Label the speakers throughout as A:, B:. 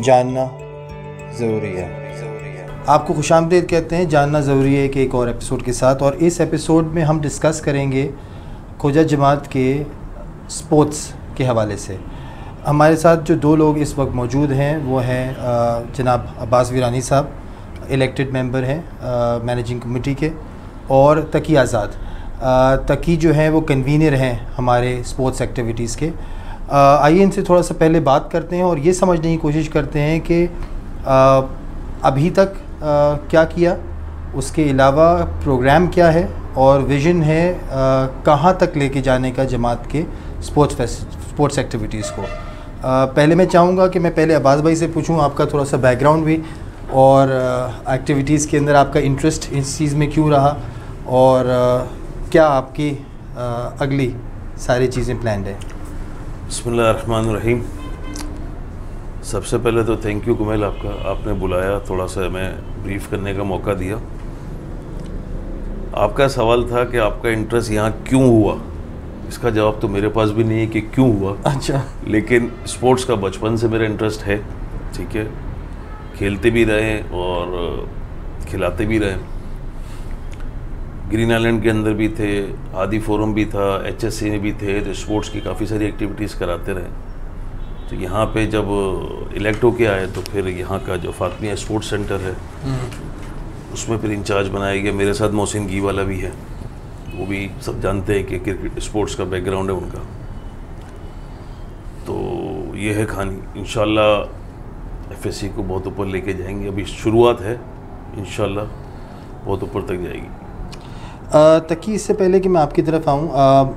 A: जानना ज़रूरी है। आपको खुशामदीद कहते हैं जानना ज़रूरी है कि एक और एपिसोड के साथ, और इस एपिसोड में हम डिस्कस करेंगे खोजा जमात के स्पोर्ट्स के हवाले से। हमारे साथ जो दो लोग इस वक्त मौजूद हैं वो हैं जनाब अब्बास वीरानी साहब, इलेक्टेड मेंबर हैं मैनेजिंग कमेटी के, और तकी आज़ाद। तकी जो है वो कन्वीनर हैं हमारे स्पोर्ट्स एक्टिविटीज़ के। आइए इनसे थोड़ा सा पहले बात करते हैं और ये समझने की कोशिश करते हैं कि अभी तक क्या किया, उसके अलावा प्रोग्राम क्या है और विज़न है कहाँ तक लेके जाने का जमात के स्पोर्ट्स एक्टिविटीज़ को। पहले मैं चाहूँगा कि मैं पहले अब्बास भाई से पूछूँ आपका थोड़ा सा बैकग्राउंड भी, और एक्टिविटीज़ के अंदर आपका इंटरेस्ट इस चीज़ में क्यों रहा, और क्या आपकी अगली सारी चीज़ें प्लान्ड है।
B: बिस्मिल्लाहिर्रहमानिर्रहीम। सबसे पहले तो थैंक यू कुमैल, आपने बुलाया, थोड़ा सा हमें ब्रीफ करने का मौका दिया। आपका सवाल था कि आपका इंटरेस्ट यहाँ क्यों हुआ, इसका जवाब तो मेरे पास भी नहीं है कि क्यों हुआ।
A: अच्छा।
B: लेकिन स्पोर्ट्स का बचपन से मेरा इंटरेस्ट है, ठीक है, खेलते भी रहे और खिलाते भी रहे। ग्रीन आइलैंड के अंदर भी थे, आदि फोरम भी था, HSC में भी थे, तो स्पोर्ट्स की काफ़ी सारी एक्टिविटीज़ कराते रहे। तो यहाँ पे जब इलेक्ट होके आए तो फिर यहाँ का जो फातमिया स्पोर्ट्स सेंटर है उसमें फिर इंचार्ज बनाया गया। मेरे साथ मोहसिन घी वाला भी है, वो भी सब जानते हैं कि क्रिकेट स्पोर्ट्स का बैकग्राउंड है उनका। तो ये है कहानी। इंशाल्लाह FSC को बहुत ऊपर लेके जाएंगे, अभी शुरुआत है, इंशाल्लाह बहुत ऊपर तक जाएगी।
A: तकी, इससे पहले कि मैं आपकी तरफ आऊँ,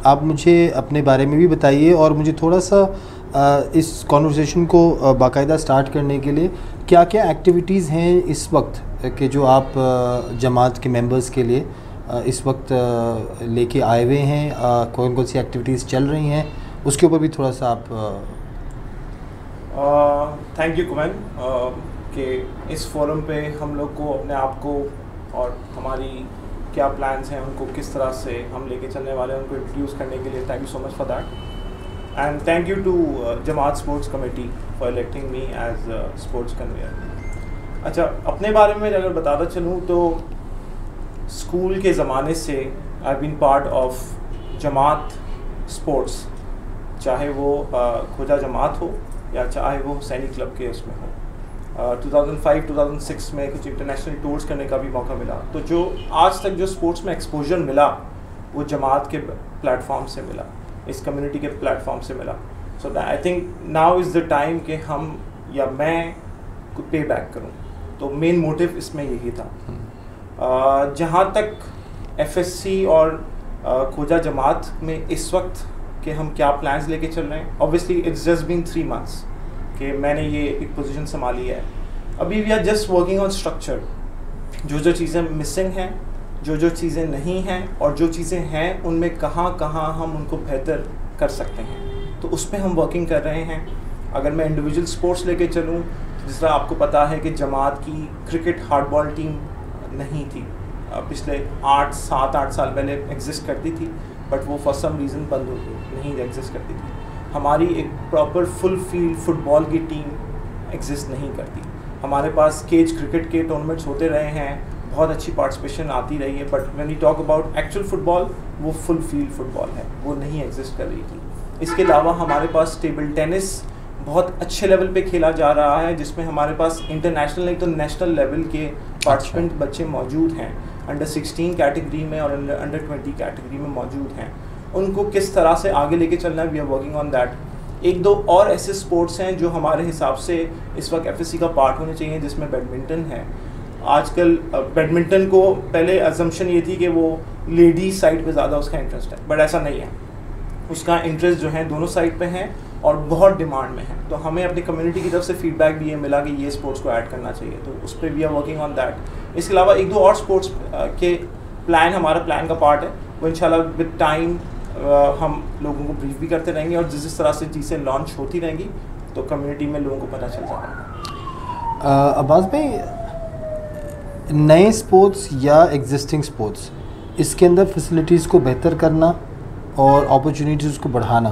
A: आप मुझे अपने बारे में भी बताइए, और मुझे थोड़ा सा इस कॉन्वर्सेशन को बाकायदा स्टार्ट करने के लिए क्या क्या एक्टिविटीज़ हैं इस वक्त कि जो आप जमात के मेंबर्स के लिए इस वक्त लेके आए हुए हैं, कौन कौन सी एक्टिविटीज़ चल रही हैं, उसके ऊपर भी थोड़ा सा आप।
C: थैंक यू कुमैन कि इस फोरम पे हम लोग को अपने आप को और हमारी क्या प्लान्स हैं उनको किस तरह से हम लेके चलने वाले हैं उनको इंट्रोड्यूस करने के लिए thank you so much for that, and thank you to Jamat sports committee for electing me as sports convener. अच्छा, अपने बारे में अगर बताता चलूँ तो स्कूल के ज़माने से I been part of Jamaat sports, चाहे वो खोजा जमात हो या चाहे वो सैनिक क्लब के उसमें हो। 2005-2006 में कुछ इंटरनेशनल टूर्स करने का भी मौका मिला। तो जो आज तक जो स्पोर्ट्स में एक्सपोजर मिला वो जमात के प्लेटफॉर्म से मिला, इस कम्युनिटी के प्लेटफॉर्म से मिला। So I think now is the time कि हम या मैं को पे बैक करूँ। तो मेन मोटिव इसमें यही था। जहाँ तक FSC और खोजा जमात में इस वक्त कि हम क्या प्लान्स लेके चल रहे हैं, obviously it's just been 3 months कि मैंने ये एक पोजीशन संभाली है। अभी we are just working on structure, जो जो चीज़ें मिसिंग हैं, जो जो चीज़ें नहीं हैं, और जो चीज़ें हैं उनमें कहाँ कहाँ हम उनको बेहतर कर सकते हैं, तो उस पर हम वर्किंग कर रहे हैं। अगर मैं इंडिविजुअल स्पोर्ट्स लेके चलूँ तो जिस तरह आपको पता है कि जमात की क्रिकेट हार्डबॉल टीम नहीं थी, पिछले 7-8 साल पहले एग्जिस्ट करती थी, बट वो फॉर सम रीज़न बंद हो गई, नहीं एग्जिस्ट करती थी। हमारी एक प्रॉपर फुल फील्ड फुटबॉल की टीम एग्जिस्ट नहीं करती। हमारे पास केज क्रिकेट के टूर्नामेंट्स होते रहे हैं, बहुत अच्छी पार्टिसिपेशन आती रही है, but when we talk about actual football, वो फुल फील्ड फुटबॉल है, वो नहीं एग्जिस्ट कर रही थी। इसके अलावा हमारे पास टेबल टेनिस बहुत अच्छे लेवल पे खेला जा रहा है, जिसमें हमारे पास इंटरनेशनल नहीं तो नेशनल लेवल के पार्टिसिपेंट बच्चे मौजूद हैं, अंडर 16 कैटेगरी में और अंडर 20 कैटेगरी में मौजूद हैं। उनको किस तरह से आगे लेके चलना है, we are working on that. 1-2 और ऐसे स्पोर्ट्स हैं जो हमारे हिसाब से इस वक्त FSC का पार्ट होने चाहिए, जिसमें बैडमिंटन है। आजकल बैडमिंटन को पहले अजम्पशन ये थी कि वो लेडीज साइड पे ज़्यादा उसका इंटरेस्ट है, बट ऐसा नहीं है। उसका इंटरेस्ट जो है दोनों साइड पे है और बहुत डिमांड में है। तो हमें अपनी कम्युनिटी की तरफ से फीडबैक भी ये मिला कि ये स्पोर्ट्स को ऐड करना चाहिए, तो उस पर we are working on that. इसके अलावा 1-2 और स्पोर्ट्स के प्लान हमारा प्लान का पार्ट है, वो इंशाल्लाह विद टाइम हम लोगों को ब्रीफ भी करते रहेंगे, और जिस तरह से चीज़ें लॉन्च होती रहेंगी तो कम्युनिटी में लोगों को पता चल जाएगा।
A: अब्बास भाई, नए स्पोर्ट्स या एग्जिस्टिंग स्पोर्ट्स, इसके अंदर फैसिलिटीज़ को बेहतर करना और अपॉर्चुनिटीज़ को बढ़ाना,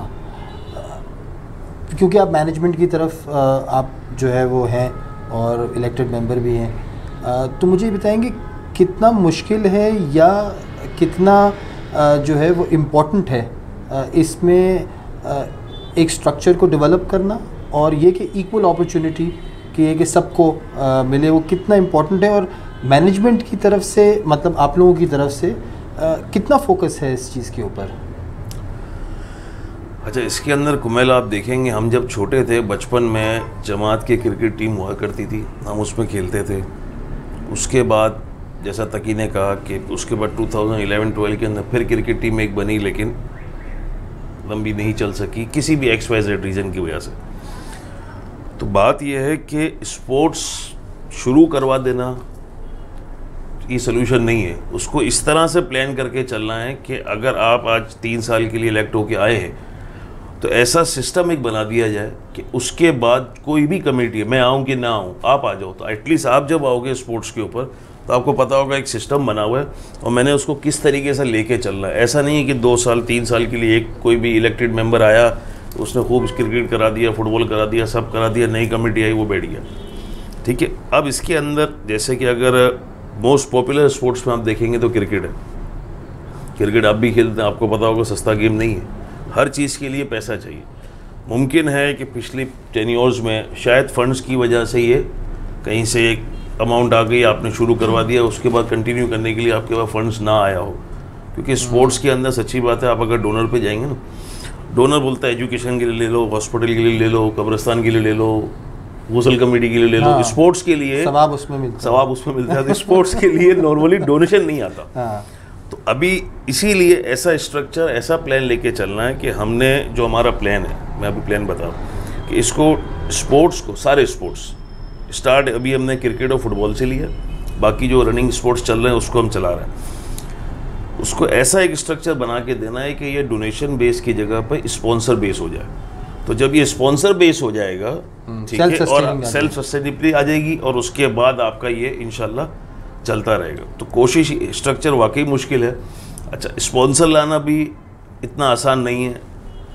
A: क्योंकि आप मैनेजमेंट की तरफ आप जो है वो हैं और इलेक्टेड मेंबर भी हैं, तो मुझे बताएंगे कितना मुश्किल है या कितना जो है वो इम्पोर्टेंट है इसमें एक स्ट्रक्चर को डेवलप करना, और ये कि इक्वल अपॉर्चुनिटी कि ये कि सबको मिले, वो कितना इम्पोर्टेंट है, और मैनेजमेंट की तरफ से मतलब आप लोगों की तरफ से कितना फोकस है इस चीज़ के ऊपर?
B: अच्छा, इसके अंदर कुमैल आप देखेंगे, हम जब छोटे थे बचपन में जमात की क्रिकेट टीम हुआ करती थी, हम उसमें खेलते थे। उसके बाद जैसा तकी ने कहा कि उसके बाद 2011-12 के अंदर फिर क्रिकेट टीम एक बनी, लेकिन लंबी नहीं चल सकी किसी भी XYZ रीज़न की वजह से। तो बात यह है कि स्पोर्ट्स शुरू करवा देना ये सोल्यूशन नहीं है, उसको इस तरह से प्लान करके चलना है कि अगर आप आज 3 साल के लिए इलेक्ट होके आए हैं तो ऐसा सिस्टम एक बना दिया जाए कि उसके बाद कोई भी कमेटी, मैं आऊँ कि ना आऊँ, आप आ जाओ, तो एटलीस्ट आप जब आओगे स्पोर्ट्स के ऊपर तो आपको पता होगा एक सिस्टम बना हुआ है और मैंने उसको किस तरीके से लेके चलना है। ऐसा नहीं है कि 2 साल 3 साल के लिए एक कोई भी इलेक्टेड मेंबर आया, उसने खूब क्रिकेट करा दिया, फुटबॉल करा दिया, सब करा दिया, नई कमेटी आई वो बैठ गया। ठीक है, अब इसके अंदर जैसे कि अगर मोस्ट पॉपुलर स्पोर्ट्स में आप देखेंगे तो क्रिकेट है। क्रिकेट आप भी खेलते हैं, आपको पता होगा सस्ता गेम नहीं है, हर चीज़ के लिए पैसा चाहिए। मुमकिन है कि पिछली 10 ईयर्स में शायद फंड्स की वजह से ये कहीं से एक अमाउंट आ गई, आपने शुरू करवा दिया, उसके बाद कंटिन्यू करने के लिए आपके पास फंड्स ना आया हो, क्योंकि स्पोर्ट्स के अंदर सच्ची बात है, आप अगर डोनर पे जाएंगे ना, डोनर बोलता है एजुकेशन के लिए ले लो, हॉस्पिटल के लिए ले लो, कब्रिस्तान के लिए ले लो, गसल कमेटी के लिए ले लो, स्पोर्ट्स के लिए सवाब उसमें मिलता है, तो स्पोर्ट्स के लिए नॉर्मली डोनेशन नहीं आता। तो अभी इसीलिए ऐसा स्ट्रक्चर, ऐसा प्लान लेके चलना है कि हमने जो हमारा प्लान है, मैं अभी प्लान बताऊँ कि इसको स्पोर्ट्स को, सारे स्पोर्ट्स स्टार्ट अभी हमने क्रिकेट और फुटबॉल से लिया, बाकी जो रनिंग स्पोर्ट्स चल रहे हैं उसको हम चला रहे हैं। उसको ऐसा एक स्ट्रक्चर बना के देना है कि ये डोनेशन बेस की जगह पर स्पॉन्सर बेस हो जाए। तो जब ये स्पॉन्सर बेस हो जाएगा, ठीक है, और सेल्फ सस्टेनेबिलिटी आ जाएगी, और उसके बाद आपका ये इंशाल्लाह चलता रहेगा। तो कोशिश, स्ट्रक्चर वाकई मुश्किल है। अच्छा, स्पॉन्सर लाना भी इतना आसान नहीं है।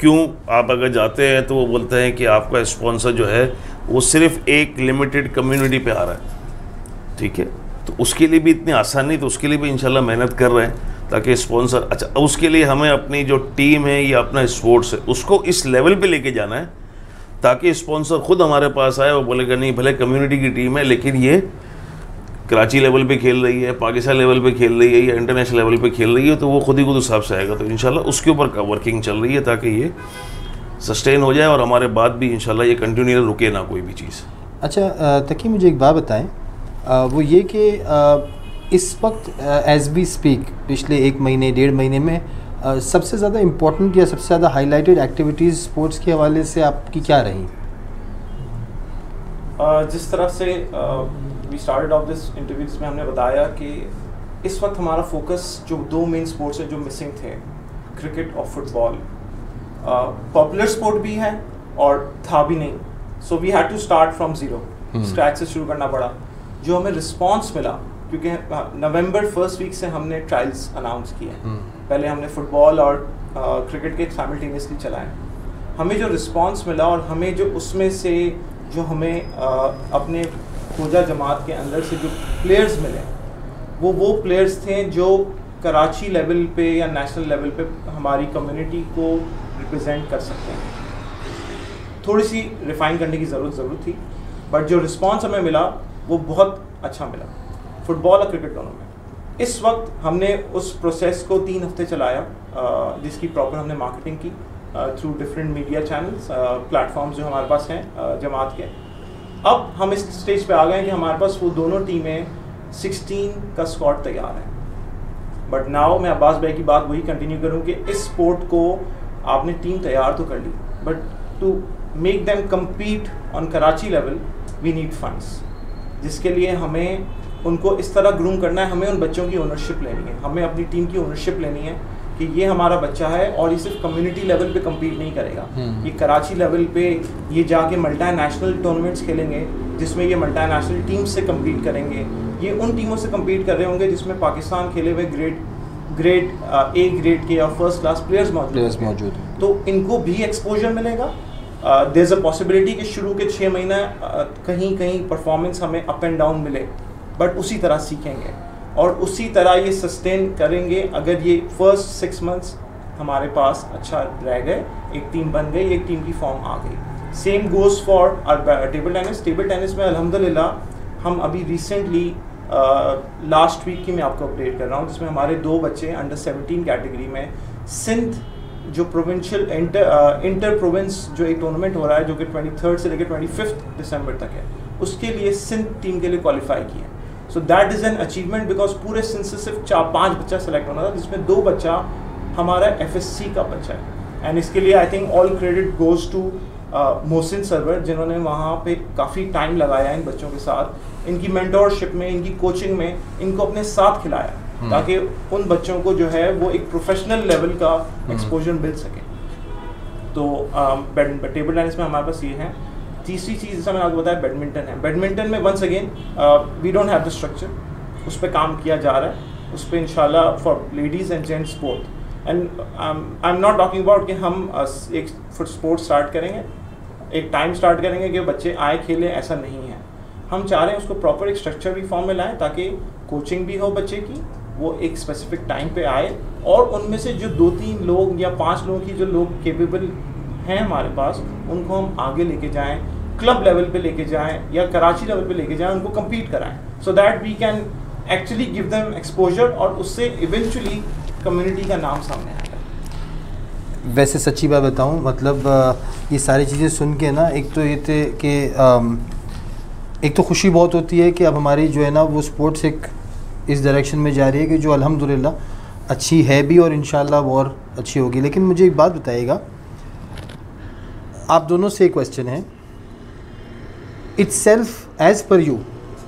B: क्यों? आप अगर जाते हैं तो वो बोलते हैं कि आपका स्पॉन्सर जो है वो सिर्फ एक लिमिटेड कम्युनिटी पे आ रहा है। ठीक है, तो उसके लिए भी इतनी आसान नहीं, तो उसके लिए भी इंशाल्लाह मेहनत कर रहे हैं ताकि स्पॉन्सर, अच्छा उसके लिए हमें अपनी जो टीम है या अपना स्पोर्ट्स है उसको इस लेवल पे लेके जाना है ताकि स्पॉन्सर खुद हमारे पास आए और बोलेगा नहीं भले कम्युनिटी की टीम है लेकिन ये कराची लेवल पे खेल रही है, पाकिस्तान लेवल पे खेल रही है या इंटरनेशनल लेवल पे खेल रही है, तो वो खुद ही खुद हिसाब से आएगा। तो इंशाल्लाह उसके ऊपर वर्किंग चल रही है ताकि ये सस्टेन हो जाए और हमारे बाद भी इंशाल्लाह ये कंटिन्यू रुके ना कोई भी चीज़।
A: अच्छा तकी, मुझे एक बात बताएं, वो ये कि इस वक्त एज वी स्पीक पिछले 1 महीने 1.5 महीने में सबसे ज़्यादा इम्पोर्टेंट या सबसे ज़्यादा हाईलाइटेड एक्टिविटीज़ स्पोर्ट्स के हवाले से आपकी क्या रही?
C: जिस तरह से we started off this interview जिसमें हमने बताया कि इस वक्त हमारा फोकस जो 2 मेन स्पोर्ट्स हैं जो मिसिंग थे, क्रिकेट और फुटबॉल, पॉपुलर स्पोर्ट भी है और था भी नहीं, so we had to start from zero, scratch से शुरू करना पड़ा। जो हमें रिस्पांस मिला, क्योंकि नवंबर 1st वीक से हमने ट्रायल्स अनाउंस किए, पहले हमने फुटबॉल और क्रिकेट के साइमल्टेनियसली चलाए, हमें जो रिस्पांस मिला और हमें जो उसमें से जो हमें अपने खोजा जमात के अंदर से जो प्लेयर्स मिले वो प्लेयर्स थे जो कराची लेवल पे या नेशनल लेवल पे हमारी कम्युनिटी को रिप्रेजेंट कर सकते हैं। थोड़ी सी रिफाइन करने की ज़रूरत थी, बट जो रिस्पांस हमें मिला वो बहुत अच्छा मिला फुटबॉल और क्रिकेट दोनों में। इस वक्त हमने उस प्रोसेस को 3 हफ्ते चलाया, जिसकी प्रॉपर हमने मार्केटिंग की through different media channels, platforms जो हमारे पास हैं जमात के। अब हम इस स्टेज पे आ गए हैं कि हमारे पास वो दोनों टीमें 16 का स्क्वाड तैयार है। बट नाउ मैं अब्बास भाई की बात वही कंटिन्यू करूँ कि इस स्पोर्ट को आपने टीम तैयार तो कर ली, but to make them compete on Karachi level we need funds, जिसके लिए हमें उनको इस तरह ग्रूम करना है, हमें उन बच्चों की ओनरशिप लेनी है, हमें अपनी टीम की ओनरशिप लेनी है कि ये हमारा बच्चा है और ये सिर्फ कम्युनिटी लेवल पे कम्पीट नहीं करेगा, ये कराची लेवल पे ये जाके मल्टी नेशनल टूर्नामेंट्स खेलेंगे जिसमें ये मल्टी नेशनल टीम से कम्पीट करेंगे, ये उन टीमों से कम्पीट कर रहे होंगे जिसमें पाकिस्तान खेले हुए ग्रेड A ग्रेड के और फर्स्ट क्लास प्लेयर्स मौजूद हैं, तो इनको भी एक्सपोजर मिलेगा देयर इज़ अ पॉसिबिलिटी कि शुरू के 6 महीना कहीं कहीं परफॉर्मेंस हमें अप एंड डाउन मिले, बट उसी तरह सीखेंगे और उसी तरह ये सस्टेन करेंगे। अगर ये फर्स्ट 6 मंथ्स हमारे पास अच्छा रह गए, एक टीम बन गई, एक टीम की फॉर्म आ गई। Same goes for table tennis. Table tennis में अल्हम्दुलिल्लाह हम अभी रिसेंटली लास्ट वीक की मैं आपको अपडेट कर रहा हूँ, जिसमें हमारे 2 बच्चे अंडर 17 कैटेगरी में सिंध जो प्रोविंशियल इंटर प्रोविंस जो एक टूर्नामेंट हो रहा है जो कि 23 से लेकर 25 दिसंबर तक है, उसके लिए सिंध टीम के लिए क्वालिफाई किए। So that is an achievement because पूरे सिंध से सिर्फ 4-5 बच्चा सेलेक्ट होना था, जिसमें 2 बच्चा हमारा FSC का बच्चा है। एंड इसके लिए I think all credit goes to Mohsin Sarwar, जिन्होंने वहाँ पे काफ़ी टाइम लगाया इन बच्चों के साथ, इनकी मेंटोरशिप में, इनकी कोचिंग में, इनको अपने साथ खिलाया ताकि उन बच्चों को जो है वो एक प्रोफेशनल लेवल का एक्सपोजर मिल सके। तो टेबल टेनिस में हमारे पास ये है। तीसरी चीज़ जैसा मैंने आपको बताया बैडमिंटन है। बैडमिंटन में once again we don't have the structure, उस पर काम किया जा रहा है, उस पर इंशाल्लाह for ladies and gents both. And I am not talking about कि हम एक स्पोर्ट स्टार्ट करेंगे, एक टाइम स्टार्ट करेंगे कि बच्चे आए खेलें, ऐसा नहीं है। हम चाह रहे हैं उसको प्रॉपर एक स्ट्रक्चर भी फॉर्म में लाएं ताकि कोचिंग भी हो बच्चे की, वो एक स्पेसिफिक टाइम पे आए और उनमें से जो 2-3 लोग या 5 लोगों की जो लोग केपेबल हैं हमारे पास, उनको हम आगे लेके जाएं, क्लब लेवल पे लेके जाएं या कराची लेवल पे लेके जाएं, उनको कम्पीट कराएं, so that we can actually give them exposure और उससे इवेंचुअली कम्युनिटी का नाम सामने आएगा।
A: वैसे सच्ची बात बताऊं, मतलब ये सारी चीज़ें सुन के ना, एक तो ये थे कि एक तो खुशी बहुत होती है कि अब हमारी जो है ना वो स्पोर्ट्स एक इस डायरेक्शन में जा रही है कि जो अल्हम्दुलिल्लाह अच्छी है भी और इंशाल्लाह वो और अच्छी होगी। लेकिन मुझे एक बात बताइएगा, आप दोनों से एक क्वेश्चन है, इट्सेल्फ एज़ पर यू,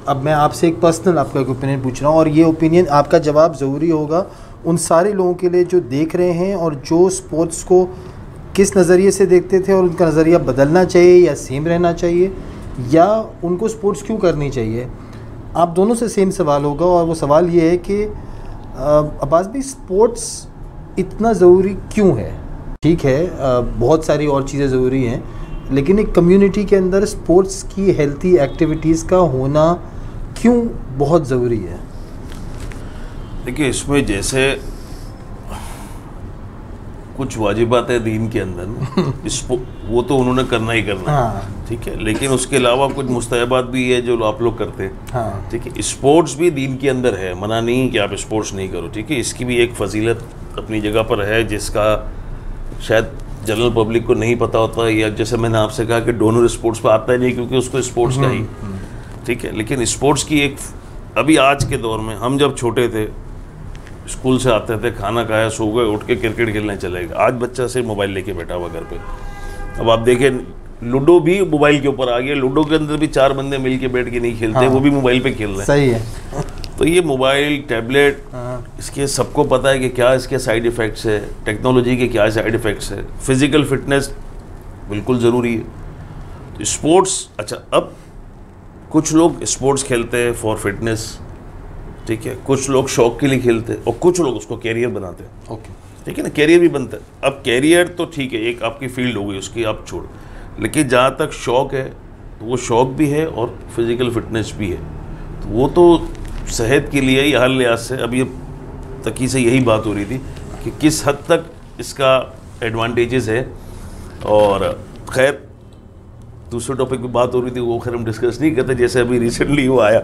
A: अब मैं आपसे एक पर्सनल आपका एक ओपिनियन पूछ रहा हूँ और ये ओपिनियन आपका जवाब ज़रूरी होगा उन सारे लोगों के लिए जो देख रहे हैं और जो स्पोर्ट्स को किस नज़रिए से देखते थे और उनका नज़रिया बदलना चाहिए या सेम रहना चाहिए या उनको स्पोर्ट्स क्यों करनी चाहिए। आप दोनों से सेम सवाल होगा और वो सवाल ये है कि अब्बास भाई, स्पोर्ट्स इतना ज़रूरी क्यों है? ठीक है, बहुत सारी और चीज़ें ज़रूरी हैं, लेकिन एक कम्युनिटी के अंदर स्पोर्ट्स की हेल्थी एक्टिविटीज़ का होना क्यों बहुत ज़रूरी है?
B: देखिए, इसमें जैसे कुछ वाजिबात है दीन के अंदर ना, वो तो उन्होंने करना ही करना है, ठीक है, लेकिन उसके अलावा कुछ मुस्तहबात भी है जो आप लोग करते हैं, ठीक है। स्पोर्ट्स भी दीन के अंदर है, मना नहीं कि आप स्पोर्ट्स नहीं करो, ठीक है, इसकी भी एक फजीलत अपनी जगह पर है जिसका शायद जनरल पब्लिक को नहीं पता होता, या जैसे मैंने आपसे कहा कि डोनर स्पोर्ट्स पर आता ही नहीं क्योंकि उसको स्पोर्ट्स का ही, ठीक है। लेकिन स्पोर्ट्स की एक, अभी आज के दौर में, हम जब छोटे थे स्कूल से आते थे, खाना खाया, सो गए, उठ के क्रिकेट खेलने चले गए। आज बच्चा सिर्फ मोबाइल लेके बैठा हुआ घर पे। अब आप देखें, लूडो भी मोबाइल के ऊपर आ गया, लूडो के अंदर भी 4 बंदे मिल के बैठ के नहीं खेलते, वो भी मोबाइल पे खेल रहे हैं।
A: सही है।
B: तो ये मोबाइल, टैबलेट, इसके सबको पता है कि क्या इसके साइड इफ़ेक्ट्स है, टेक्नोलॉजी के क्या साइड इफ़ेक्ट्स है। फिज़िकल फिटनेस बिल्कुल ज़रूरी है। तो स्पोर्ट्स, अच्छा, अब कुछ लोग स्पोर्ट्स खेलते हैं फॉर फिटनेस, ठीक है, कुछ लोग शौक के लिए खेलते हैं और कुछ लोग उसको कैरियर बनाते हैं,
A: ओके,
B: ठीक है ना, कैरियर भी बनता है। अब कैरियर तो ठीक है, एक आपकी फील्ड हो गई, उसकी आप छोड़, लेकिन जहाँ तक शौक है तो वो शौक भी है और फिज़िकल फिटनेस भी है। तो वो तो सेहत के लिए ही, हर लिहाज से। अब ये तकी से यही बात हो रही थी कि किस हद तक इसका एडवांटेजेस है। और खैर, दूसरे टॉपिक पे बात हो रही थी, वो खैर हम डिस्कस नहीं करते। जैसे अभी रिसेंटली वो आया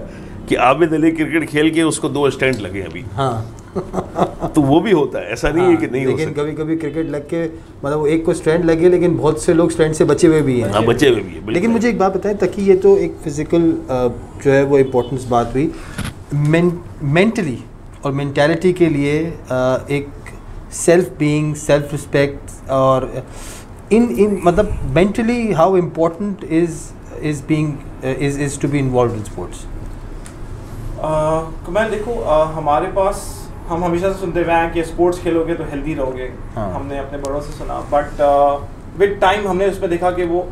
B: कि आबिद अली क्रिकेट खेल के उसको 2 स्टैंड लगे अभी, तो वो भी होता है, ऐसा नहीं है कि नहीं हो सकता।
A: लेकिन कभी कभी क्रिकेट लग के, मतलब वो एक को स्टैंड लगे, लेकिन बहुत से लोग स्टैंड से बचे हुए भी हैं।
B: हाँ, बचे हुए भी हैं।
A: लेकिन मुझे एक बात बताएं, ताकि ये तो एक फिजिकल जो है वो इम्पोर्टेंस बात हुई, मेंटली और मेंटालिटी के लिए एक सेल्फ बीइंग, सेल्फ रिस्पेक्ट और इन मतलब mentally how important is being is to be involve in sports.
C: Kamal, देखो, हमारे पास, हम हमेशा से सुनते हुए हैं कि स्पोर्ट्स खेलोगे तो हेल्दी रहोगे। हमने अपने बड़ों से सुना, बट विद टाइम हमने उसमें देखा कि वो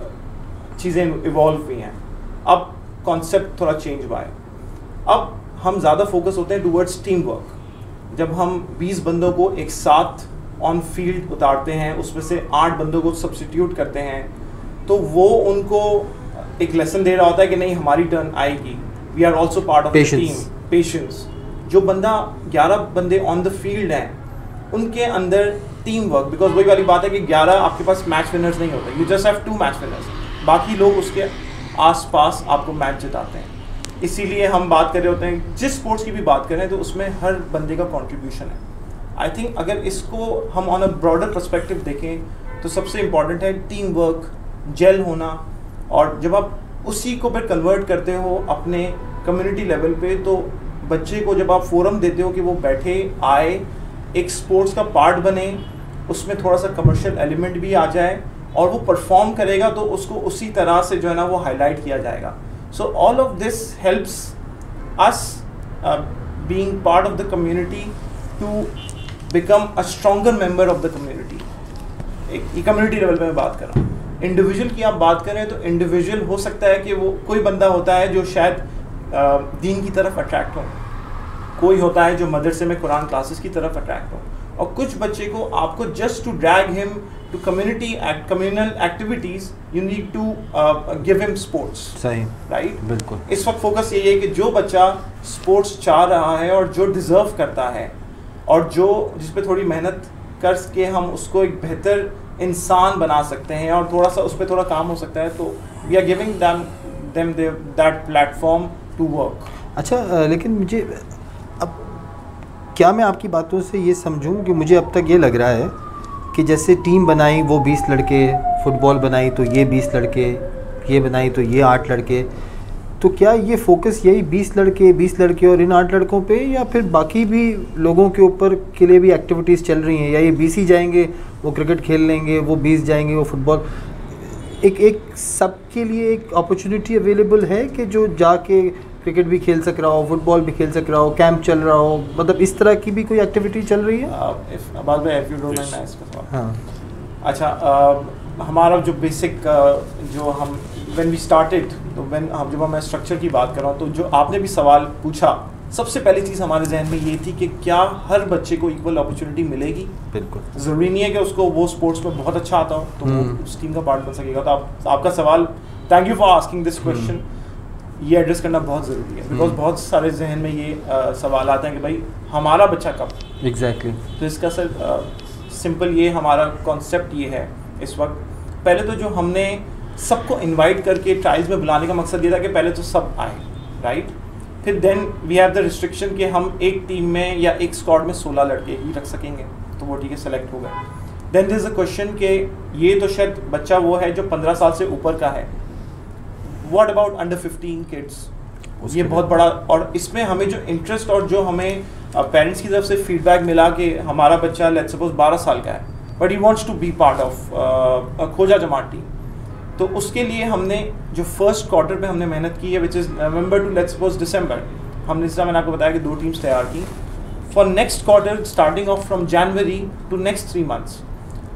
C: चीज़ें इवॉल्व हुई हैं। अब कॉन्सेप्ट थोड़ा चेंज हुआ है। अब हम ज़्यादा फोकस होते हैं टूवर्ड्स टीम वर्क। जब हम 20 बंदों को एक साथ ऑन फील्ड उतारते हैं, उसमें से 8 बंदों को सब्स्टिट्यूट करते हैं, तो वो उनको एक लेसन दे रहा होता है कि नहीं हमारी टर्न आएगी, we are also part of the team. Patience. जो बंदा 11 बंदे ऑन द फील्ड हैं उनके अंदर टीम वर्क, बिकॉज वही वाली बात है कि 11 आपके पास मैच विनर्स नहीं होते, you just have 2 match winners, बाकी लोग उसके आसपास आपको मैच जिताते हैं। इसीलिए हम बात कर रहे होते हैं, जिस स्पोर्ट्स की भी बात करें तो उसमें हर बंदे का कंट्रीब्यूशन है। आई थिंक अगर इसको हम ऑन अ ब्रॉडर पर्सपेक्टिव देखें तो सबसे इम्पॉर्टेंट है टीम वर्क, जेल होना, और जब आप उसी को फिर कन्वर्ट करते हो अपने कम्युनिटी लेवल पे, तो बच्चे को जब आप फोरम देते हो कि वो बैठे आए एक स्पोर्ट्स का पार्ट बने, उसमें थोड़ा सा कमर्शियल एलिमेंट भी आ जाए और वो परफॉर्म करेगा तो उसको उसी तरह से जो है ना वो हाईलाइट किया जाएगा। So all of this helps us being part of the community to become a stronger member of the community. एक कम्युनिटी लेवल पे मैं बात कर रहा हूँ। इंडिविजुअल की आप बात करें तो इंडिविजुअल हो सकता है कि वो कोई बंदा होता है जो शायद दीन की तरफ अट्रैक्ट हो, कोई होता है जो मदरसे में कुरान क्लासेस की तरफ अट्रैक्ट हो, और कुछ बच्चे को आपको just to drag him to communal activities you need to give him sports.
A: सही,
C: राइट,
A: बिल्कुल।
C: इस वक्त फोकस यही है कि जो बच्चा स्पोर्ट्स चाह रहा है और जो डिजर्व करता है और जो जिस पे थोड़ी मेहनत करके हम उसको एक बेहतर इंसान बना सकते हैं और थोड़ा सा उस पर थोड़ा काम हो सकता है, तो we are giving them that platform to work.
A: अच्छा, लेकिन मुझे अब क्या मैं आपकी बातों से ये समझूं कि मुझे अब तक ये लग रहा है कि जैसे टीम बनाई वो 20 लड़के, फुटबॉल बनाई तो ये 20 लड़के, ये बनाई तो ये 8 लड़के, तो क्या ये फोकस यही 20 लड़के और इन 8 लड़कों पे, या फिर बाकी भी लोगों के ऊपर के लिए भी एक्टिविटीज़ चल रही हैं, या ये 20 ही जाएंगे वो क्रिकेट खेल लेंगे, वो 20 जाएंगे वो फुटबॉल, एक सबके लिए एक अपॉर्चुनिटी अवेलेबल है कि जो जाके क्रिकेट भी खेल सक रहा हो, फुटबॉल भी खेल सक रहा हो, कैंप चल रहा हो, मतलब इस तरह की भी कोई एक्टिविटी चल रही है? हाँ,
C: अच्छा, हमारा जो बेसिक जो हम व्हेन वी स्टार्टेड, तो जब मैं स्ट्रक्चर की बात कर रहा हूँ, तो जो आपने भी सवाल पूछा, सबसे पहली चीज़ हमारे जहन में ये थी कि क्या हर बच्चे को इक्वल अपॉर्चुनिटी मिलेगी।
A: बिल्कुल,
C: ज़रूरी नहीं है कि उसको वो स्पोर्ट्स में बहुत अच्छा आता हो तो वो उस टीम का पार्ट बन सकेगा। तो आपका सवाल, thank you for asking this question, ये एड्रेस करना बहुत ज़रूरी है, बिकॉज बहुत सारे जहन में ये सवाल आते हैं कि भाई हमारा बच्चा कब।
A: एग्जैक्टली।
C: तो इसका सर सिंपल ये हमारा कॉन्सेप्ट ये है इस वक्त। पहले तो जो हमने सबको इनवाइट करके ट्रायल्स में बुलाने का मकसद ये था कि पहले तो सब आए, राइट। फिर then we have the restriction कि हम एक टीम में या एक स्क्वाड में 16 लड़के ही रख सकेंगे, तो वो ठीक है, सेलेक्ट हो गए। Then there is a question कि ये तो शायद बच्चा वो है जो 15 साल से ऊपर का है, व्हाट अबाउट अंडर 15 किड्स, ये बहुत बड़ा। और इसमें हमें जो इंटरेस्ट और जो हमें पेरेंट्स की तरफ से फीडबैक मिला कि हमारा बच्चा लेट्स सपोज 12 साल का है but he wants to be part of Khoja Jamaat team, तो उसके लिए हमने जो फर्स्ट क्वार्टर पे हमने मेहनत की है, which is November to let's suppose December, हमने जिस तरह मैंने आपको बताया कि 2 टीम्स तैयार की। For next quarter starting off from January to next 3 months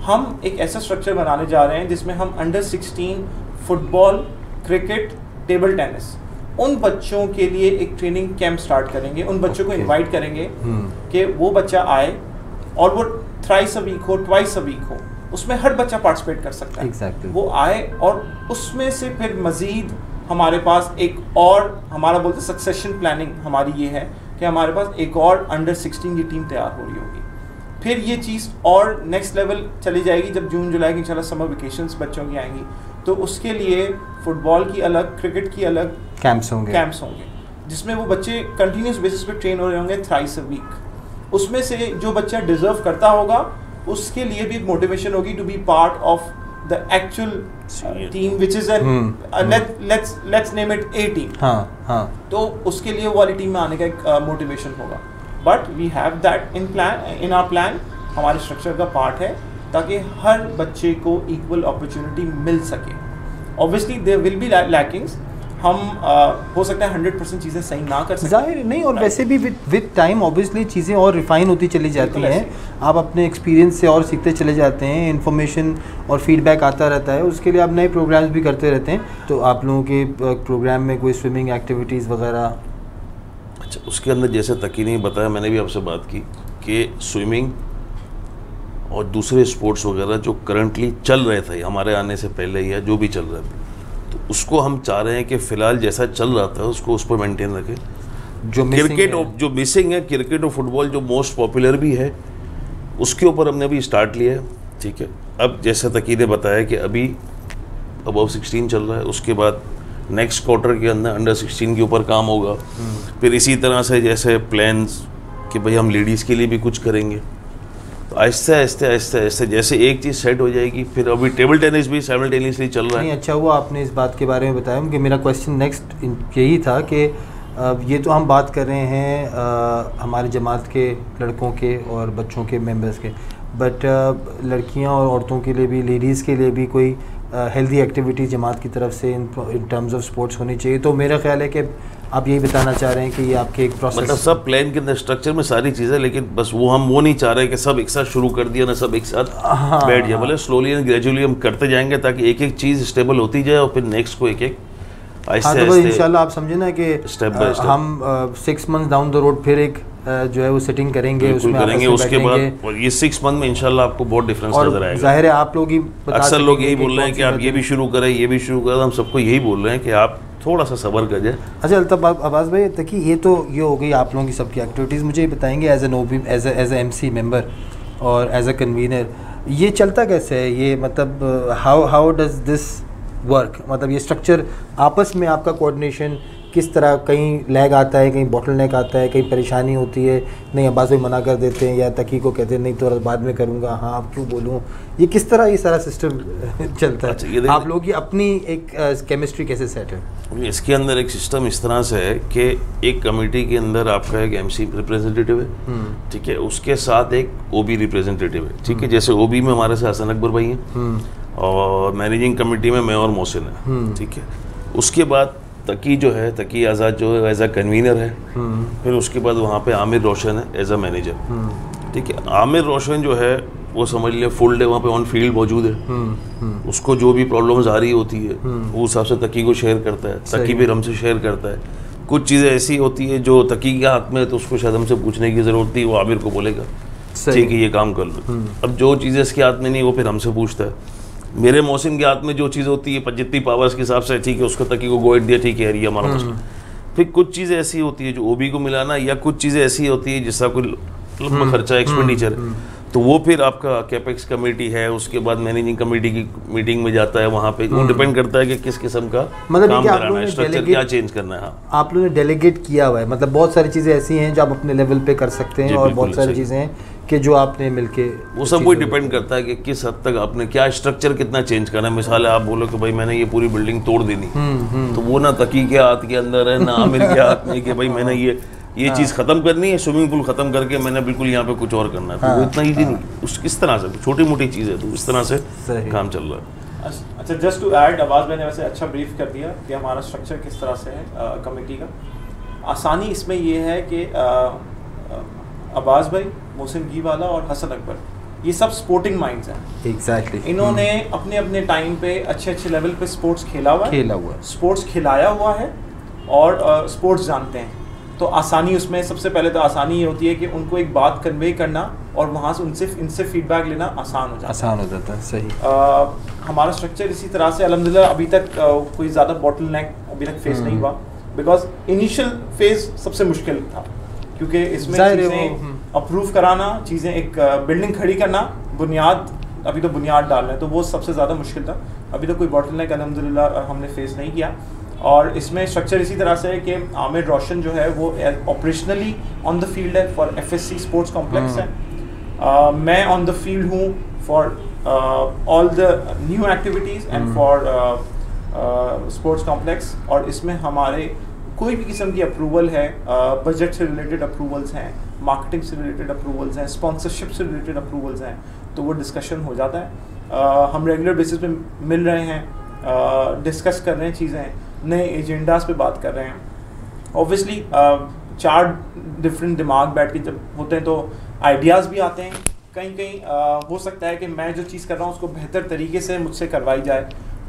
C: हम एक ऐसा स्ट्रक्चर बनाने जा रहे हैं जिसमें हम under 16 football, cricket, table tennis, उन बच्चों के लिए एक ट्रेनिंग कैंप स्टार्ट करेंगे। उन बच्चों को इनवाइट करेंगे कि वो बच्चा आए और वो थ्राइस अ वीक हो, ट्वाइस अ वीक हो, उसमें हर बच्चा पार्टिसिपेट कर सकता है।
A: Exactly.
C: वो आए और उसमें से फिर मज़ीद हमारे पास एक और हमारा बोलते सक्सेशन प्लानिंग हमारी ये है कि हमारे पास एक और अंडर 16 की टीम तैयार हो रही होगी। फिर ये चीज़ और नेक्स्ट लेवल चली जाएगी जब जून जुलाई की इंशाल्लाह समर वेकेशंस बच्चों की आएंगी, तो उसके लिए फुटबॉल की अलग, क्रिकेट की अलग कैंप्स होंगे जिसमें वो बच्चे कंटिन्यूस बेसिस पे ट्रेन हो रहे होंगे थ्राइस अ वीक। उसमें से जो बच्चा डिजर्व करता होगा उसके लिए भी मोटिवेशन होगी to be part of the actual team which is let's name it A team.
A: हाँ,
C: तो उसके लिए वो वाली टीम में आने का एक मोटिवेशन होगा। But we have that in our plan, हमारे स्ट्रक्चर का पार्ट है ताकि हर बच्चे को इक्वल अपॉर्चुनिटी मिल सके। Obviously there will be lackings, हम हो सकता है 100% चीज़ें सही ना कर सकें,
A: जाहिर नहीं, और वैसे भी विद टाइम ऑब्वियसली चीज़ें और रिफाइन होती चली जाती हैं, आप अपने एक्सपीरियंस से और सीखते चले जाते हैं, इन्फॉर्मेशन और फीडबैक आता रहता है, उसके लिए आप नए प्रोग्राम्स भी करते रहते हैं। तो आप लोगों के प्रोग्राम में कोई स्विमिंग एक्टिविटीज़ वगैरह?
B: अच्छा, उसके अंदर जैसे तकी ने बताया, मैंने भी आपसे बात की कि स्विमिंग और दूसरे स्पोर्ट्स वगैरह जो करंटली चल रहे थे हमारे आने से पहले या जो भी चल रहे थे, तो उसको हम चाह रहे हैं कि फ़िलहाल जैसा चल रहा था उसको उस पर मेंटेन रखें।
A: जो
B: क्रिकेट जो मिसिंग है, क्रिकेट और फुटबॉल जो मोस्ट पॉपुलर भी है, उसके ऊपर हमने अभी स्टार्ट लिया है। ठीक है, अब जैसा तकी ने बताया कि अभी अबव 16 चल रहा है, उसके बाद नेक्स्ट क्वार्टर के अंदर अंडर 16 के ऊपर काम होगा। फिर इसी तरह से जैसे प्लान्स कि भाई हम लेडीज़ के लिए भी कुछ करेंगे, तो आहिस्ते आहिस्ते आहिस्ते आहिस्ते जैसे एक चीज़ सेट हो जाएगी, फिर अभी टेबल टेनिस भी साइमल्टेनियसली चल रहा है।
A: नहीं, अच्छा हुआ आपने इस बात के बारे में बताया, क्योंकि मेरा क्वेश्चन नेक्स्ट यही था कि ये तो हम बात कर रहे हैं हमारी जमात के लड़कों के और बच्चों के मेंबर्स के, बट लड़कियां और औरतों के लिए भी, लेडीज़ के लिए भी कोई हेल्दी एक्टिविटी जमात की तरफ से इन टर्म्स ऑफ स्पोर्ट्स होनी चाहिए। तो मेरा ख्याल है कि आप यही बताना चाह रहे हैं कि ये आपके एक प्रोसेस,
B: मतलब सब प्लान के अंदर स्ट्रक्चर में सारी चीज़ें, लेकिन बस हम वो नहीं चाह रहे कि सब एक साथ शुरू कर दिया ना सब एक साथ बैठ जाए। मतलब स्लोली एंड ग्रेजुअली हम करते जाएंगे ताकि एक एक चीज़ स्टेबल होती जाए और फिर नेक्स्ट को एक एक
A: आहिस्ते आहिस्ते इंशाल्लाह आप समझे ना कि
B: स्टेप बाय स्टेप
A: हम 6 मंथ डाउन द रोड फिर एक जो है वो सेटिंग करेंगे, उसमें
B: करेंगे। उसके बाद ये 6 मंथ में इंशाल्लाह आपको बहुत डिफरेंस नजर आएगा।
A: जाहिर है आप लोग ही
B: अक्सर लोग यही बोल रहे हैं कि आप ये भी शुरू करें, ये भी शुरू करें। हम सबको यही बोल रहे हैं कि आप थोड़ा सा सब्र कर जाए।
A: अच्छा अल्ताफ अब्बास भाई, तकी ये तो ये हो गई आप लोगों की सबकी एक्टिविटीज़, मुझे ये बताएंगे as an OB, as a MC member और एज अ कन्वीनर, ये चलता कैसे है ये, मतलब हाउ डज दिस वर्क, मतलब ये स्ट्रक्चर आपस में आपका कोऑर्डिनेशन किस तरह, कहीं लैग आता है, कहीं बॉटल नेक आता है, कहीं परेशानी होती है, नहीं अब्बास भाई मना कर देते हैं या तकी को कहते हैं नहीं तो बाद में करूँगा, हाँ अब क्यों बोलूँ, ये किस तरह ये सारा सिस्टम चलता है?
B: अच्छा,
A: आप लोग की अपनी एक केमिस्ट्री कैसे सेट है?
B: इसके अंदर एक सिस्टम इस तरह से है कि एक कमेटी के अंदर आपका एक MC रिप्रेजेंटेटिव है, ठीक है, उसके साथ एक OB रिप्रेजेंटेटिव है। ठीक है, जैसे OB में हमारे से हसन अकबर भाई हैं और मैनेजिंग कमेटी में मैं और मोहसिन है। ठीक है, उसके बाद तकी जो है, तकी आज़ाद जो है एज अ कन्वीनर है। फिर उसके बाद वहाँ पे आमिर रोशन है एज अ मैनेजर। ठीक है, आमिर रोशन जो है वो समझ लिया फुल डे वहाँ पे ऑन फील्ड मौजूद है। उसको जो भी प्रॉब्लम्स आ रही होती है वो हिसाब से तकी को शेयर करता है, तकी भी हमसे शेयर करता है। कुछ चीज़ें ऐसी होती है जो तकी के हाथ में है तो उसको शायद हमसे पूछने की ज़रूरत थी, वो आमिर को बोलेगा ठीक है ये काम कर लो। अब जो चीज़ें इसके हाथ में नहीं वो फिर हमसे पूछता है। मेरे मौसम के हाथ में जो चीज़ होती है जितनी पावर्स के हिसाब से, ठीक है, उसको तकी को गोइड दिया, ठीक है ये हमारा मसला। फिर कुछ चीज़ें ऐसी होती है जो OB को मिलाना, या कुछ चीज़ें ऐसी होती है जिसका कोई खर्चा एक्सपेंडिचर तो वो फिर आपका कैपेक्स कमेटी है, उसके बाद मैनेजिंग कमेटी की मीटिंग में जाता है। वहाँ पे वो डिपेंड करता है कि किस किस्म का
A: मतलब
B: काम कराना है, स्ट्रक्चर क्या चेंज करना है। हाँ,
A: आप लोगों ने डेलीगेट किया हुआ है, मतलब बहुत सारी चीज़ें ऐसी हैं जो आप अपने लेवल पे कर सकते हैं और बहुत सारी चीज़ें हैं कि जो आपने मिलके,
B: वो सब वही डिपेंड करता है कि किस हद तक आपने क्या स्ट्रक्चर कितना चेंज करना है। मिसाल है आप बोलो कि भाई मैंने ये पूरी बिल्डिंग तोड़ देनी, तो वो ना तकी के हाथ के अंदर है ना आमिर के हाथ में कि भाई मैंने ये चीज़ खत्म करनी है, स्विमिंग पूल खत्म करके मैंने बिल्कुल यहाँ पे कुछ और करना है। तो वो इतना ईजी नहीं, उस किस तरह से छोटी मोटी चीज़ है, तो इस तरह से काम चल रहा है।
C: अच्छा, जस्ट टू ऐड, अब्बास भाई ने वैसे अच्छा ब्रीफ कर दिया कि हमारा स्ट्रक्चर किस तरह से है कमेटी का। आसानी इसमें ये है कि अब्बास भाई, मोहसिन घीवाला और हसन अकबर, ये सब स्पोर्टिंग माइंड्स हैं।
A: एग्जैक्टली
C: इन्होंने अपने अपने टाइम पे अच्छे लेवल पे स्पोर्ट्स खेला हुआ है, स्पोर्ट्स खिलाया हुआ है और स्पोर्ट्स जानते हैं। तो आसानी उसमें, सबसे पहले तो आसानी ये होती है कि उनको एक बात कन्वे करना और वहाँ से इनसे फीडबैक लेना आसान हो जाता है। सही। हमारा स्ट्रक्चर इसी तरह से अल्हम्दुलिल्लाह अभी तक कोई ज़्यादा बॉटल नेक अभी तक फेस नहीं हुआ, बिकॉज इनिशियल फेज सबसे मुश्किल था, क्योंकि इसमें चीज़ें अप्रूव कराना, चीज़ें एक बिल्डिंग खड़ी करना, बुनियाद अभी तो बुनियाद डालना है, तो वो सबसे ज़्यादा मुश्किल था। अभी तो कोई बॉटल नेक अल्हम्दुलिल्लाह हमने फेस नहीं किया। और इसमें स्ट्रक्चर इसी तरह से है कि आमिर रोशन जो है वो ऑपरेशनली ऑन द फील्ड है फॉर FSC स्पोर्ट्स कॉम्प्लेक्स है। मैं ऑन द फील्ड हूँ for all the new activities and for sports complex. और इसमें हमारे कोई भी किस्म की अप्रूवल है, बजट से रिलेटेड अप्रूवल्स हैं, मार्केटिंग से रिलेटेड अप्रूवल्स हैं, स्पॉन्सरशिप से रिलेटेड अप्रूवल्स हैं, तो वो डिस्कशन हो जाता है। हम रेगुलर बेसिस पे मिल रहे हैं, डिस्कस कर रहे हैं चीज़ें, नए एजेंडाज पे बात कर रहे हैं। ऑब्वियसली 4 डिफरेंट दिमाग बैठ के जब होते हैं तो आइडियाज़ भी आते हैं। कहीं हो सकता है कि मैं जो चीज़ कर रहा हूँ उसको बेहतर तरीके से मुझसे करवाई जाए,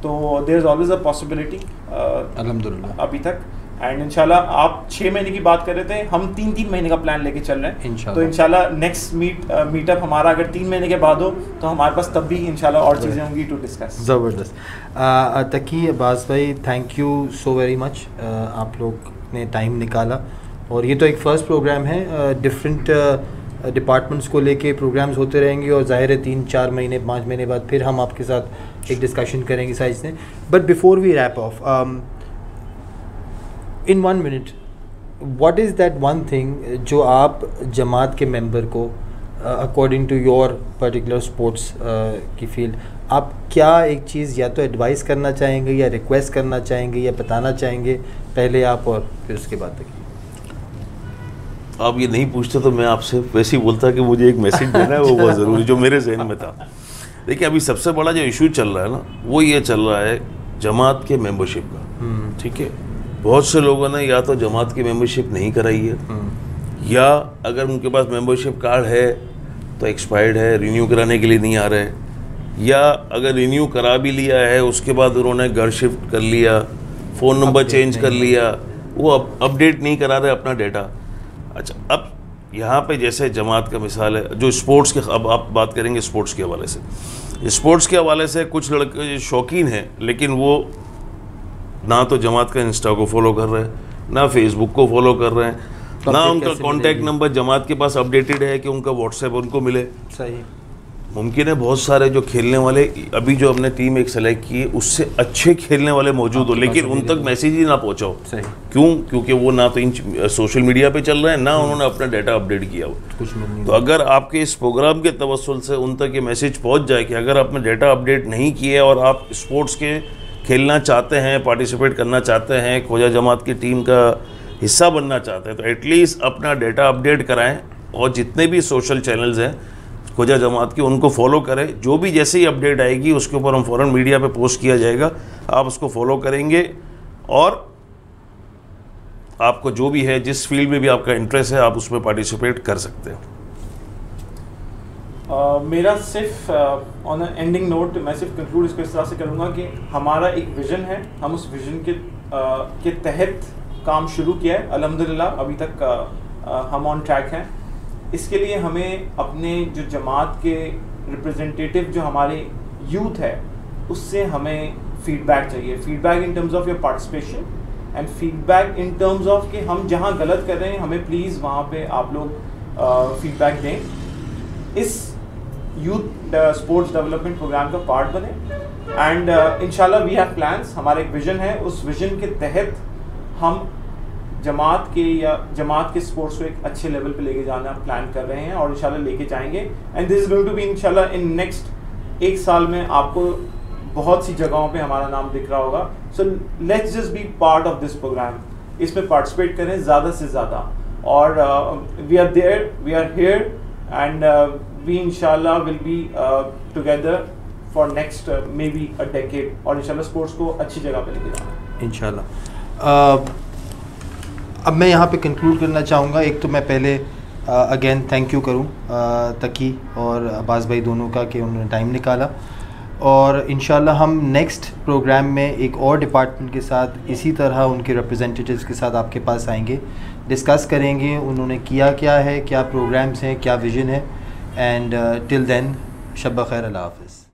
C: तो there is always a possibility अल्हम्दुलिल्लाह अभी तक। एंड इंशाल्लाह आप 6 महीने की बात कर रहे थे, हम 3-3 महीने का प्लान लेके चल रहे हैं। तो इंशाल्लाह नेक्स्ट मीटअप हमारा अगर 3 महीने के बाद हो तो हमारे पास तब भी इंशाल्लाह और चीज़ें होंगी टू डिस्कस।
A: ज़बरदस्त। तकी, अब्बास भाई, thank you so very much, आप लोग ने टाइम निकाला। और ये तो एक फ़र्स्ट प्रोग्राम है, डिफरेंट डिपार्टमेंट्स को लेके प्रोग्राम्स होते रहेंगे और ज़ाहिर है 3-4 महीने 5 महीने बाद फिर हम आपके साथ एक डिस्कशन करेंगे सारी चीज़ें। But before we wrap off, in 1 minute, what is that one thing जो आप जमात के मेंबर को according to your particular sports की फील्ड, आप क्या एक चीज़ या तो एडवाइस करना चाहेंगे या रिक्वेस्ट करना चाहेंगे या बताना चाहेंगे, पहले आप और फिर उसके बाद तक?
B: आप ये नहीं पूछते तो मैं आपसे वैसे ही बोलता कि मुझे एक मैसेज देना है, वो बहुत ज़रूरी, जो मेरे जहन में था। देखिए, अभी सबसे बड़ा जो इशू चल रहा है ना, वो ये चल रहा है जमात के मेंबरशिप का। ठीक है, बहुत से लोगों ने या तो जमात की मेंबरशिप नहीं कराई है, या अगर उनके पास मेंबरशिप कार्ड है तो एक्सपायर्ड है, रिन्यू कराने के लिए नहीं आ रहे, या अगर रिन्यू करा भी लिया है उसके बाद उन्होंने घर शिफ्ट कर लिया, फ़ोन नंबर चेंज कर लिया, वो अपडेट नहीं करा रहे अपना डेटा। अच्छा, अब यहाँ पे जैसे जमात का मिसाल है, जो स्पोर्ट्स के, अब आप बात करेंगे स्पोर्ट्स के हवाले से। स्पोर्ट्स के हवाले से कुछ लड़के शौकीन हैं, लेकिन वो ना तो जमात का इंस्टा को फॉलो कर रहे हैं, ना फेसबुक को फॉलो कर रहे हैं, ना उनका कॉन्टैक्ट नंबर जमात के पास अपडेटेड है कि उनका व्हाट्सएप उनको मिले।
A: सही
B: मुमकिन है बहुत सारे जो खेलने वाले, अभी जो हमने टीम एक सेलेक्ट की है उससे अच्छे खेलने वाले मौजूद हो, लेकिन उन तक मैसेज ही ना पहुँचाओ। क्यों? क्योंकि वो ना तो इन सोशल मीडिया पे चल रहे हैं, ना उन्होंने अपना डाटा अपडेट किया हो। तो अगर आपके इस प्रोग्राम के तवस्सुल से उन तक ये मैसेज पहुँच जाए कि अगर आपने डाटा अपडेट नहीं किया और आप स्पोर्ट्स के खेलना चाहते हैं, पार्टिसिपेट करना चाहते हैं, ख्वाजा जमात की टीम का हिस्सा बनना चाहते हैं, तो एटलीस्ट अपना डाटा अपडेट कराएं और जितने भी सोशल चैनल्स हैं ख्वाजा जमात के, उनको फॉलो करें। जो भी जैसे ही अपडेट आएगी उसके ऊपर हम फ़ौरन मीडिया पे पोस्ट किया जाएगा, आप उसको फॉलो करेंगे और आपको जो भी है, जिस फील्ड में भी आपका इंटरेस्ट है, आप उसमें पार्टिसिपेट कर सकते हैं।
C: मेरा सिर्फ ऑन अ एंडिंग नोट मैं सिर्फ कंक्लूड इसको इस तरह से करूँगा कि हमारा एक विज़न है, हम उस विज़न के तहत काम शुरू किया है। अल्हम्दुलिल्लाह अभी तक हम ऑन ट्रैक हैं। इसके लिए हमें अपने जो जमात के रिप्रेजेंटेटिव जो हमारे यूथ है उससे हमें फीडबैक चाहिए, feedback in terms of your participation and feedback in terms of कि हम जहाँ गलत कर रहे हैं हमें प्लीज़ वहाँ पे आप लोग फीडबैक दें, इस यूथ स्पोर्ट्स डेवलपमेंट प्रोग्राम का पार्ट बने। एंड इंशाल्लाह वी हैव प्लान्स, हमारा एक विज़न है, उस विज़न के तहत हम जमात के स्पोर्ट्स को एक अच्छे लेवल पे लेके जाना प्लान कर रहे हैं और इंशाल्लाह लेके जाएंगे। And this is going to be इंशाल्लाह इन नेक्स्ट 1 साल में आपको बहुत सी जगहों पे हमारा नाम दिख रहा होगा। So let's just be part of this programme, इसमें पार्टिसिपेट करें ज़्यादा से ज़्यादा। और we are there, we are here and we इंशाल्लाह will be together for next maybe a decade, और इंशाल्लाह स्पोर्ट्स को अच्छी जगह पे लेके जाना
A: इंशाल्लाह। अब मैं यहाँ पे कंक्लूड करना चाहूँगा। एक तो मैं पहले अगेन थैंक यू करूँ तकी और अब्बास भाई दोनों का कि उन्होंने टाइम निकाला, और इंशाल्लाह हम नेक्स्ट प्रोग्राम में एक और डिपार्टमेंट के साथ इसी तरह उनके रिप्रेजेंटेटिव्स के साथ आपके पास आएंगे, डिस्कस करेंगे उन्होंने किया क्या है, क्या प्रोग्राम्स हैं, क्या विज़न है। एंड टिल देन शब खैर, अल्लाह हाफ़िज़।